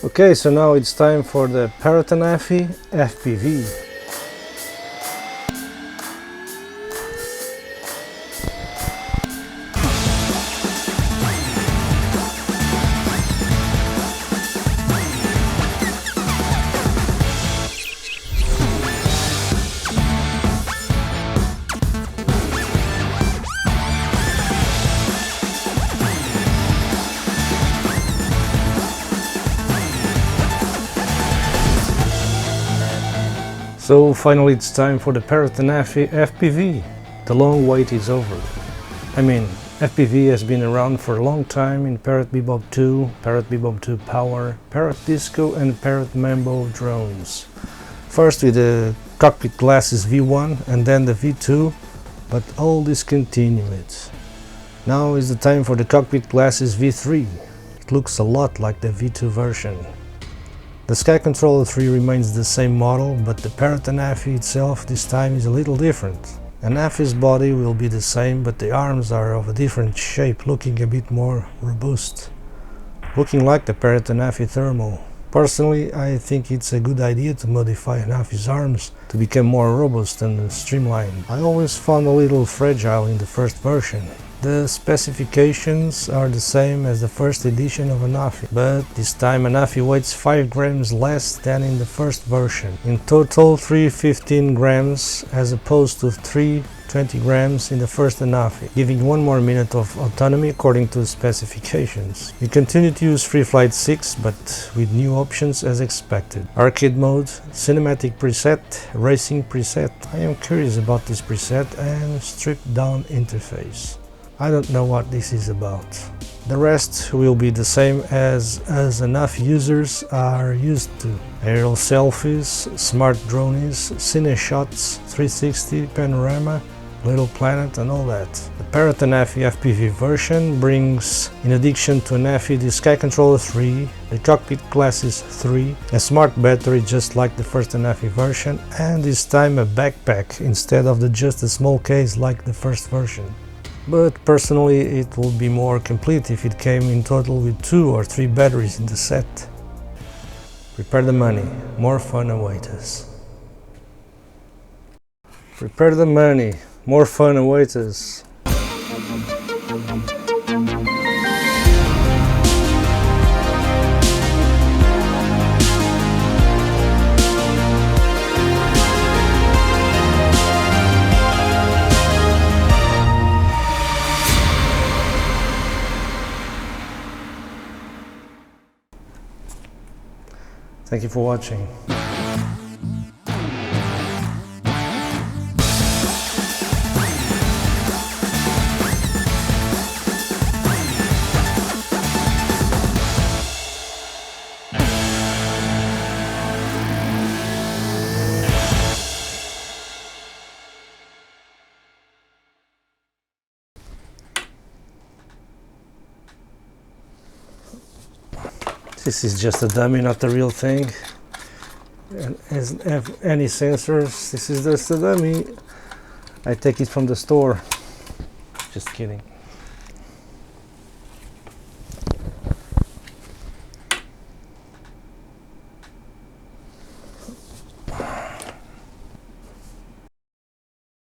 Okay, so now it's time for the Parrot Anafi FPV. So finally it's time for the Parrot Anafi FPV. The long wait is over. I mean, FPV has been around for a long time in Parrot Bebop 2, Parrot Bebop 2 Power, Parrot Disco and Parrot Mambo drones. First with the Cockpitglasses V1 and then the V2, but all discontinued. Now is the time for the Cockpitglasses V3. It looks a lot like the V2 version. The Skycontroller 3 remains the same model, but the Parrot Anafi itself this time is a little different. Anafi's body will be the same, but the arms are of a different shape, looking a bit more robust. Looking like the Parrot Anafi Thermal. Personally, I think it's a good idea to modify Anafi's arms to become more robust and streamlined. I always found a little fragile in the first version. The specifications are the same as the first edition of Anafi, but this time Anafi weighs 5 grams less than in the first version. In total 315 grams as opposed to 320 grams in the first Anafi, giving 1 more minute of autonomy according to the specifications. We continue to use Free Flight 6, but with new options as expected. Arcade mode, cinematic preset, racing preset. I am curious about this preset and stripped down interface. I don't know what this is about. The rest will be the same as Anafi users are used to. Aerial selfies, smart drones, cine shots, 360, panorama, little planet and all that. The Parrot Anafi FPV version brings, in addition to Anafi, the Skycontroller 3, the Cockpitglasses 3, a smart battery just like the first Anafi version, and this time a backpack instead of just a small case like the first version. But personally it would be more complete if it came in total with 2 or 3 batteries in the set. Prepare the money, more fun awaits us. Prepare the money, more fun awaits us. Thank you for watching. This is just a dummy, not the real thing. And doesn't have any sensors. This is just a dummy. I take it from the store. Just kidding.